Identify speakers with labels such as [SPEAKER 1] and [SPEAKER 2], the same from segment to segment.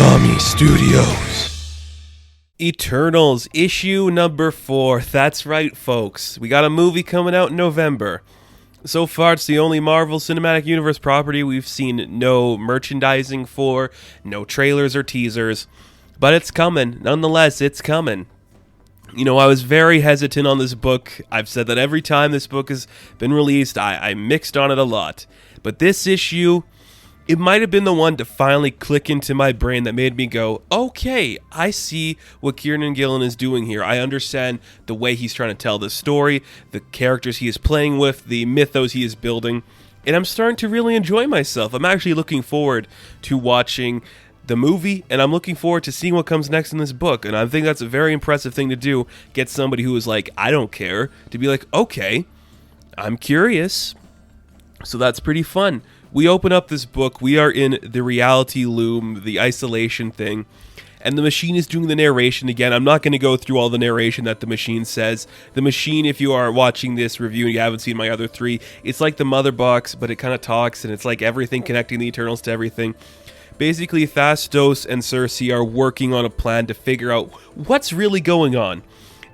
[SPEAKER 1] Konami Studios.
[SPEAKER 2] Eternals, issue number 4. That's right, folks. We got a movie coming out in November. So far, it's the only Marvel Cinematic Universe property we've seen no merchandising for, no trailers or teasers. But it's coming. Nonetheless, it's coming. You know, I was very hesitant on this book. I've said that every time this book has been released, I mixed on it a lot. But this issue, it might have been the one to finally click into my brain that made me go, okay, I see what Kieran Gillen is doing here. I understand the way he's trying to tell this story, the characters he is playing with, the mythos he is building, and I'm starting to really enjoy myself. I'm actually looking forward to watching the movie, and I'm looking forward to seeing what comes next in this book, and I think that's a very impressive thing to do, get somebody who is like, I don't care, to be like, okay, I'm curious. So that's pretty fun. We open up this book, we are in the reality loom, the isolation thing, and the machine is doing the narration again. I'm not going to go through all the narration that the machine says. The machine, if you are watching this review and you haven't seen my other 3, it's like the mother box, but it kind of talks, and it's like everything connecting the Eternals to everything. Basically, Phastos and Sersei are working on a plan to figure out what's really going on.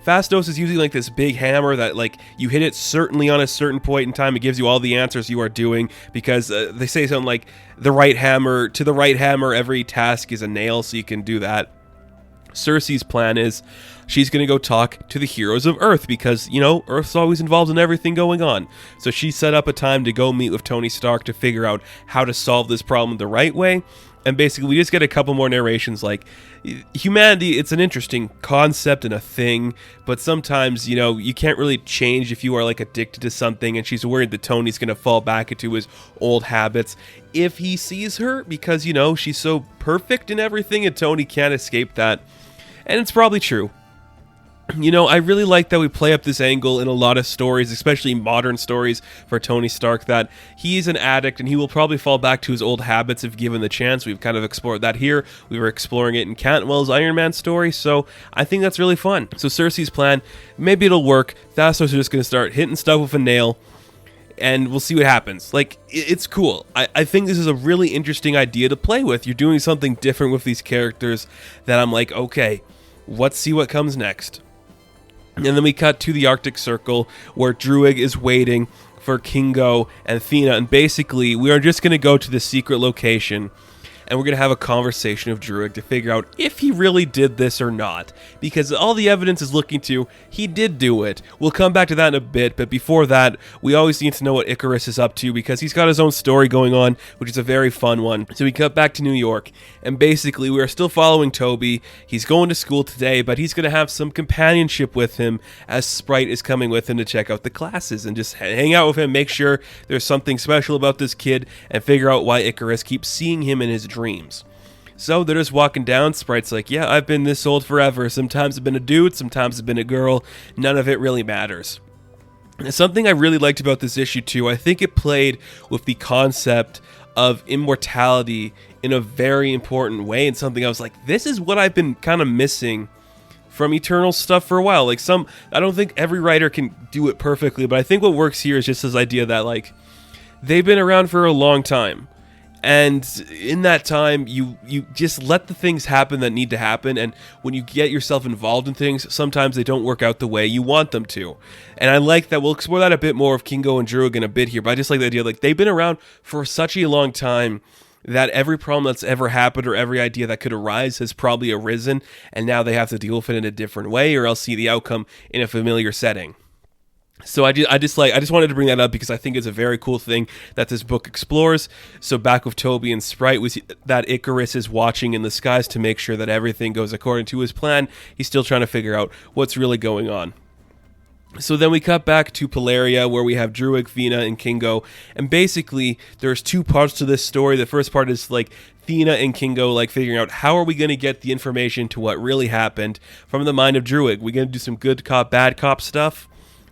[SPEAKER 2] Phastos is using like this big hammer that like you hit it certainly on a certain point in time. It gives you all the answers you are doing because they say something like to the right hammer, every task is a nail, so you can do that. Cersei's plan is she's going to go talk to the heroes of Earth because, you know, Earth's always involved in everything going on. So she set up a time to go meet with Tony Stark to figure out how to solve this problem the right way. And basically, we just get a couple more narrations like, humanity, it's an interesting concept and a thing, but sometimes, you know, you can't really change if you are, like, addicted to something, and she's worried that Tony's going to fall back into his old habits if he sees her, because, you know, she's so perfect in everything, and Tony can't escape that. And it's probably true. You know, I really like that we play up this angle in a lot of stories, especially modern stories for Tony Stark, that he's an addict and he will probably fall back to his old habits if given the chance. We've kind of explored that here. We were exploring it in Cantwell's Iron Man story, so I think that's really fun. So Cersei's plan, maybe it'll work. Thastos is just going to start hitting stuff with a nail, and we'll see what happens. Like, it's cool. I think this is a really interesting idea to play with. You're doing something different with these characters that I'm like, okay, let's see what comes next. And then we cut to the Arctic Circle, where Druig is waiting for Kingo and Thena, and basically, we are just going to go to the secret location, and we're going to have a conversation with Druig to figure out if he really did this or not, because all the evidence is looking to, he did do it. We'll come back to that in a bit, but before that, we always need to know what Ikaris is up to, because he's got his own story going on, which is a very fun one. So we cut back to New York, and basically, we are still following Toby. He's going to school today, but he's going to have some companionship with him, as Sprite is coming with him to check out the classes, and just hang out with him, make sure there's something special about this kid, and figure out why Ikaris keeps seeing him in his dreams. So they're just walking down. Sprite's like, yeah, I've been this old forever. Sometimes I've been a dude, sometimes I've been a girl. None of it really matters. And something I really liked about this issue too, I think it played with the concept of immortality in a very important way, and something I was like, this is what I've been kind of missing from Eternal stuff for a while. Like, I don't think every writer can do it perfectly, but I think what works here is just this idea that, like, they've been around for a long time. And in that time, you just let the things happen that need to happen. And when you get yourself involved in things, sometimes they don't work out the way you want them to. And I like that. We'll explore that a bit more of Kingo and Druig in a bit here. But I just like the idea, like, they've been around for such a long time that every problem that's ever happened or every idea that could arise has probably arisen. And now they have to deal with it in a different way, or else see the outcome in a familiar setting. So I just wanted to bring that up because I think it's a very cool thing that this book explores. So back with Toby and Sprite, we see that Ikaris is watching in the skies to make sure that everything goes according to his plan. He's still trying to figure out what's really going on. So then we cut back to Polaria, where we have Druig, Thena, and Kingo. And basically, there's 2 parts to this story. The first part is like Thena and Kingo like figuring out how are we going to get the information to what really happened from the mind of Druig. We going to do some good cop, bad cop stuff?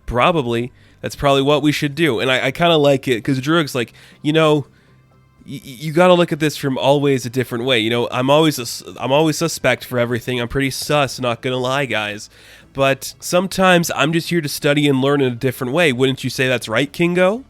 [SPEAKER 2] Probably. That's probably what we should do. And I kind of like it because Druig's like, you know, you got to look at this from always a different way. You know, I'm always suspect for everything. I'm pretty sus, not gonna lie, guys. But sometimes I'm just here to study and learn in a different way. Wouldn't you say that's right, Kingo?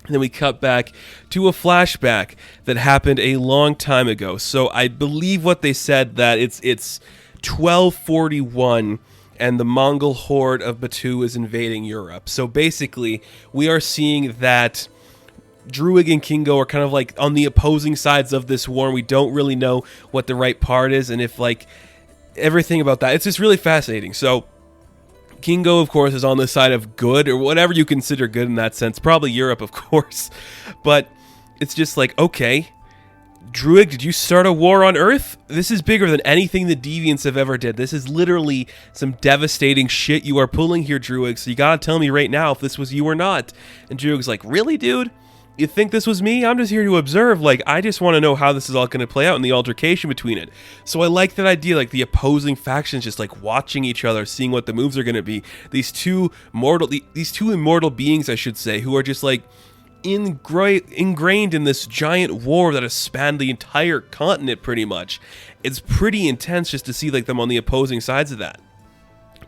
[SPEAKER 2] And then we cut back to a flashback that happened a long time ago. So I believe what they said, that it's 1241 and the Mongol horde of Batu is invading Europe. So basically, we are seeing that Druig and Kingo are kind of like on the opposing sides of this war, and we don't really know what the right part is, and if like everything about that. It's just really fascinating. So Kingo, of course, is on the side of good, or whatever you consider good in that sense. Probably Europe, of course. But it's just like, okay, Druig, did you start a war on Earth? This is bigger than anything the Deviants have ever did. This is literally some devastating shit you are pulling here, Druig. So you gotta tell me right now if this was you or not. And Druig's like, really, dude? You think this was me? I'm just here to observe. Like, I just want to know how this is all going to play out in the altercation between it. So I like that idea, like the opposing factions just like watching each other, seeing what the moves are going to be. These two immortal beings, I should say, who are just like ingrained in this giant war that has spanned the entire continent pretty much. It's pretty intense just to see like them on the opposing sides of that.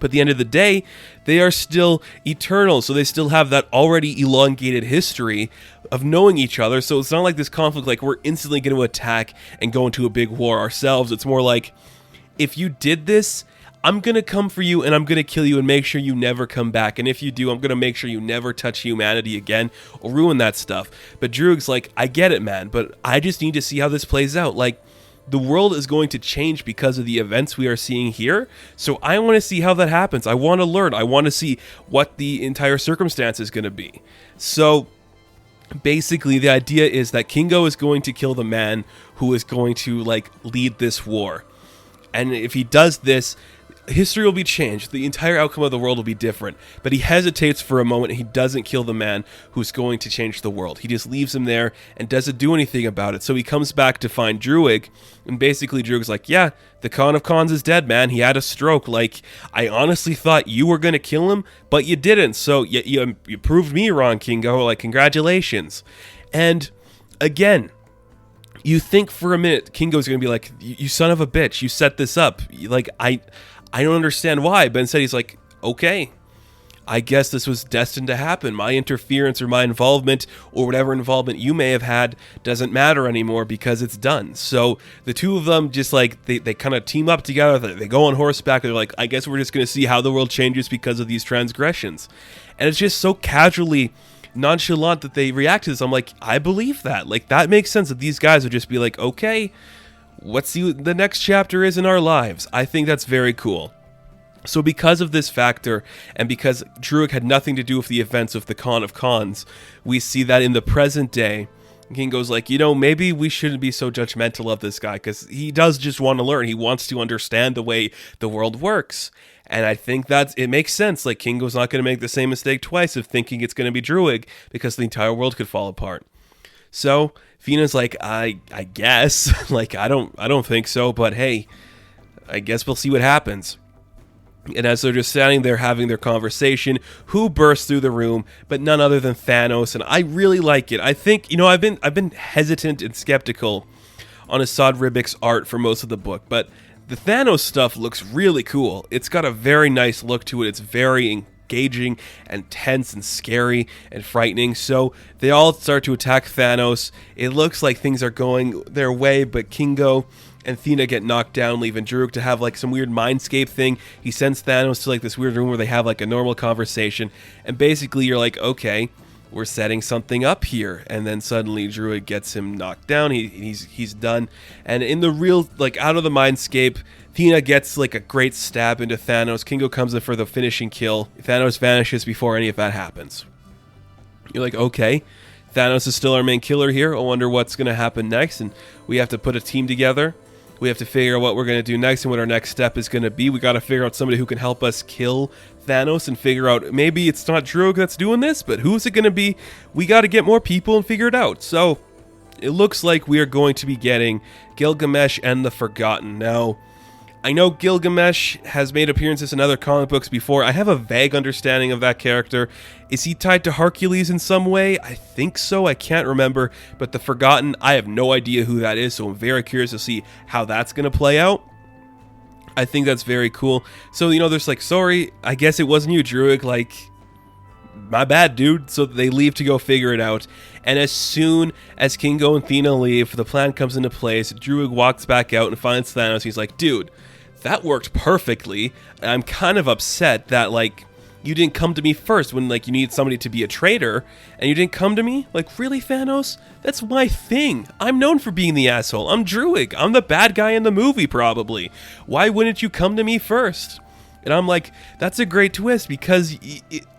[SPEAKER 2] But at the end of the day, they are still eternal, so they still have that already elongated history of knowing each other. So it's not like this conflict, like we're instantly going to attack and go into a big war ourselves. It's more like, if you did this, I'm going to come for you and I'm going to kill you and make sure you never come back. And if you do, I'm going to make sure you never touch humanity again or ruin that stuff. But Druig's like, I get it, man, but I just need to see how this plays out. Like, the world is going to change because of the events we are seeing here. So I want to see how that happens. I want to learn. I want to see what the entire circumstance is going to be. So basically the idea is that Kingo is going to kill the man who is going to like lead this war. And if he does this, history will be changed. The entire outcome of the world will be different. But he hesitates for a moment and he doesn't kill the man who's going to change the world. He just leaves him there and doesn't do anything about it. So he comes back to find Druig, and basically Druig's like, yeah, the Khan of Khans is dead, man. He had a stroke. Like, I honestly thought you were going to kill him, but you didn't. So you proved me wrong, Kingo. Like, congratulations. And again, you think for a minute Kingo's going to be like, you son of a bitch, you set this up. Like, I don't understand why, but instead he's like, okay, I guess this was destined to happen. My interference or my involvement or whatever involvement you may have had doesn't matter anymore because it's done. So the two of them just like, they kind of team up together. They go on horseback. They're like, I guess we're just going to see how the world changes because of these transgressions. And it's just so casually nonchalant that they react to this. I'm like, I believe that. Like, that makes sense that these guys would just be like, okay, what's the next chapter is in our lives. I think that's very cool. So because of this factor, and because Druig had nothing to do with the events of the Khan of Khans, we see that in the present day, Kingo's like, maybe we shouldn't be so judgmental of this guy, because he does just want to learn. He wants to understand the way the world works. And I think it makes sense. Like, Kingo's not going to make the same mistake twice of thinking it's going to be Druig, because the entire world could fall apart. So Thena's like, I guess, like, I don't think so, but hey, I guess we'll see what happens. And as they're just standing there having their conversation, who bursts through the room but none other than Thanos? And I really like it. I think, I've been hesitant and skeptical on Assad Ribic's art for most of the book, but the Thanos stuff looks really cool. It's got a very nice look to it. It's very engaging and tense and scary and frightening. So they all start to attack Thanos. It looks like things are going their way, but Kingo and Thena get knocked down, leaving Druig to have like some weird mindscape thing. He sends Thanos to like this weird room where they have like a normal conversation, and basically you're like, okay, we're setting something up here. And then suddenly Druig gets him knocked down. He's done. And in the real, like, out of the mindscape, Thena gets like a great stab into Thanos. Kingo comes in for the finishing kill. Thanos vanishes before any of that happens. You're like, okay, Thanos is still our main killer here. I wonder what's going to happen next. And we have to put a team together. We have to figure out what we're going to do next and what our next step is going to be. We got to figure out somebody who can help us kill Thanos and figure out, maybe it's not Druig that's doing this, but who's it going to be? We got to get more people and figure it out. So it looks like we are going to be getting Gilgamesh and the Forgotten. Now, I know Gilgamesh has made appearances in other comic books before. I have a vague understanding of that character. Is he tied to Hercules in some way? I think so. I can't remember. But the Forgotten, I have no idea who that is, so I'm very curious to see how that's going to play out. I think that's very cool. So, there's like, sorry, I guess it wasn't you, Druig. Like, my bad, dude. So they leave to go figure it out. And as soon as Kingo and Thena leave, the plan comes into place. Druig walks back out and finds Thanos. He's like, dude, that worked perfectly. I'm kind of upset that, like, you didn't come to me first when, like, you need somebody to be a traitor, and you didn't come to me? Like, really, Thanos? That's my thing. I'm known for being the asshole. I'm Druig. I'm the bad guy in the movie, probably. Why wouldn't you come to me first? And I'm like, that's a great twist, because...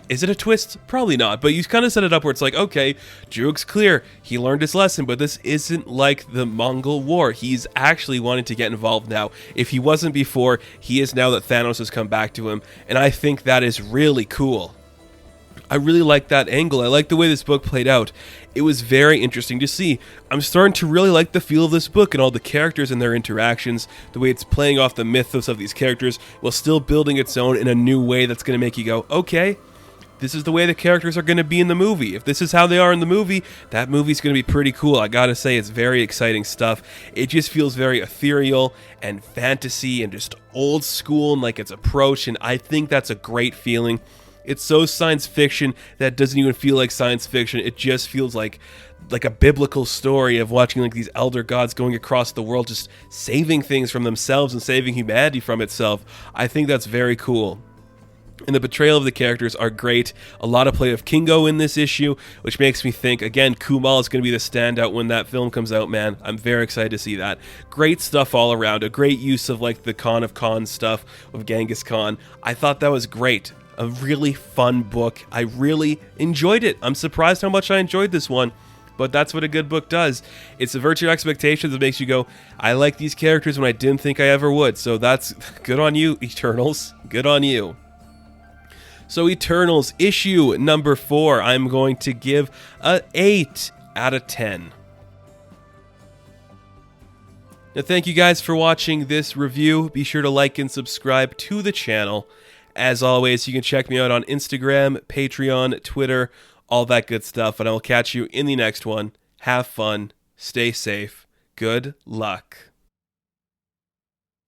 [SPEAKER 2] Is it a twist? Probably not, but you kind of set it up where it's like, okay, Druig's clear, he learned his lesson, but this isn't like the Mongol War. He's actually wanting to get involved now. If he wasn't before, he is now that Thanos has come back to him, and I think that is really cool. I really like that angle. I like the way this book played out. It was very interesting to see. I'm starting to really like the feel of this book and all the characters and their interactions, the way it's playing off the mythos of these characters while still building its own in a new way that's going to make you go, okay, this is the way the characters are going to be in the movie. If this is how they are in the movie, that movie's going to be pretty cool. I gotta say, it's very exciting stuff. It just feels very ethereal and fantasy and just old school and like its approach, and I think that's a great feeling. It's so science fiction that it doesn't even feel like science fiction. It just feels like a biblical story of watching like these elder gods going across the world, just saving things from themselves and saving humanity from itself. I think that's very cool. And the portrayal of the characters are great. A lot of play of Kingo in this issue, which makes me think, again, Kumal is going to be the standout when that film comes out, man. I'm very excited to see that. Great stuff all around. A great use of, like, the Khan of Khans stuff with Genghis Khan. I thought that was great. A really fun book. I really enjoyed it. I'm surprised how much I enjoyed this one. But that's what a good book does. It subverts your expectations. It makes you go, I like these characters when I didn't think I ever would. So that's good on you, Eternals. Good on you. So Eternals issue number 4, I'm going to give a 8 out of 10. Now thank you guys for watching this review. Be sure to like and subscribe to the channel. As always, you can check me out on Instagram, Patreon, Twitter, all that good stuff. And I will catch you in the next one. Have fun. Stay safe. Good luck.